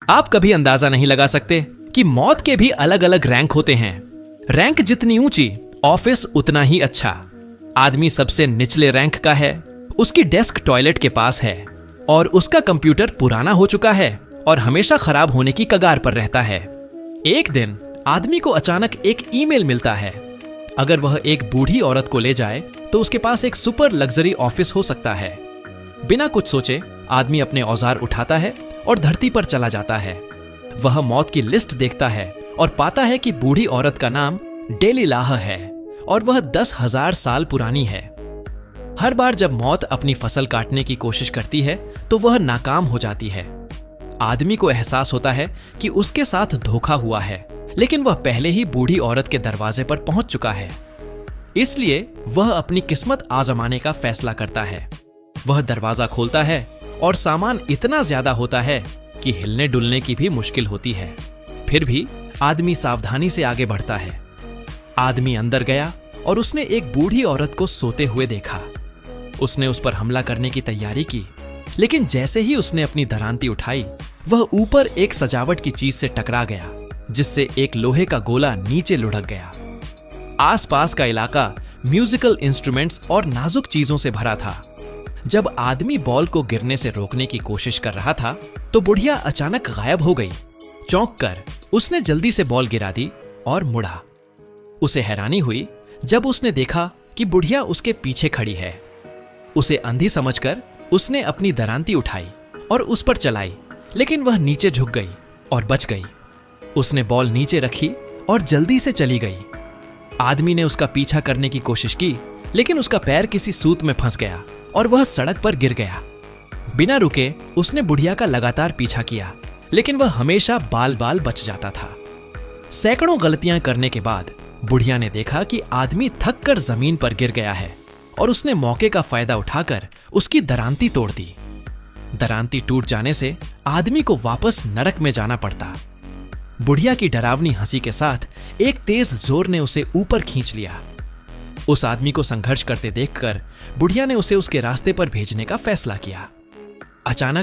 आप कभी अंदाजा नहीं लगा सकते कि मौत के भी अलग अलग रैंक होते हैं। रैंक जितनी ऊंची, ऑफिस उतना ही अच्छा। आदमी सबसे निचले रैंक का है, उसकी डेस्क टॉयलेट के पास है और उसका कंप्यूटर पुराना हो चुका है और हमेशा खराब होने की कगार पर रहता है। एक दिन आदमी को अचानक एक ईमेल मिलता है। अगर वह एक बूढ़ी औरत को ले जाए तो उसके पास एक सुपर लग्जरी ऑफिस हो सकता है। बिना कुछ सोचे आदमी अपने औजार उठाता है और धरती पर चला जाता है। वह मौत की लिस्ट देखता है और पाता है कि बूढ़ी औरत का नाम डेलिलाह है और वह 10,000 साल पुरानी है। हर बार जब मौत अपनी फसल काटने की कोशिश करती है तो वह नाकाम हो जाती है। आदमी को एहसास होता है कि उसके साथ धोखा हुआ है, लेकिन वह पहले ही बूढ़ी औरत के दरवाजे पर पहुंच चुका है। इसलिए वह अपनी किस्मत आजमाने का फैसला करता है। वह दरवाजा खोलता है और सामान इतना ज्यादा होता है कि हिलने डुलने की भी मुश्किल होती है। फिर भी आदमी सावधानी से आगे बढ़ता है। आदमी अंदर गया और उसने एक बूढ़ी औरत को सोते हुए देखा। उसने उस पर हमला करने की तैयारी की, लेकिन जैसे ही उसने अपनी दरांती उठाई, वह ऊपर एक सजावट की चीज से टकरा गया, जिससे एक लोहे का गोला नीचे लुढ़क गया। आसपास का इलाका म्यूजिकल इंस्ट्रूमेंट्स और नाजुक चीजों से भरा था। जब आदमी बॉल को गिरने से रोकने की कोशिश कर रहा था तो बुढ़िया अचानक गायब हो गई। चौंक कर उसने जल्दी से बॉल गिरा दी और मुड़ा। उसे हैरानी हुई जब उसने देखा कि बुढ़िया उसके पीछे खड़ी है। उसे अंधी समझकर उसने अपनी दरांती उठाई और उस पर चलाई, लेकिन वह नीचे झुक गई और बच गई। उसने बॉल नीचे रखी और जल्दी से चली गई। आदमी ने उसका पीछा करने की कोशिश की, लेकिन उसका पैर किसी सूत में फंस गया और वह सड़क पर गिर गया। बिना रुके उसने बुढ़िया का लगातार पीछा किया, लेकिन वह हमेशा बाल बाल बच जाता था। सैकड़ों गलतियां करने के बाद बुढ़िया ने देखा कि आदमी थक कर जमीन पर गिर गया है और उसने मौके का फायदा उठाकर उसकी दरांती तोड़ दी। दरांती टूट जाने से आदमी को वापस नरक में जाना पड़ता। बुढ़िया की डरावनी हंसी के साथ एक तेज जोर ने उसे ऊपर खींच लिया। उस आदमी को संघर्ष करते देखकर बुढ़िया ने उसे उसके रास्ते पर भेजने का फैसला किया। अचानक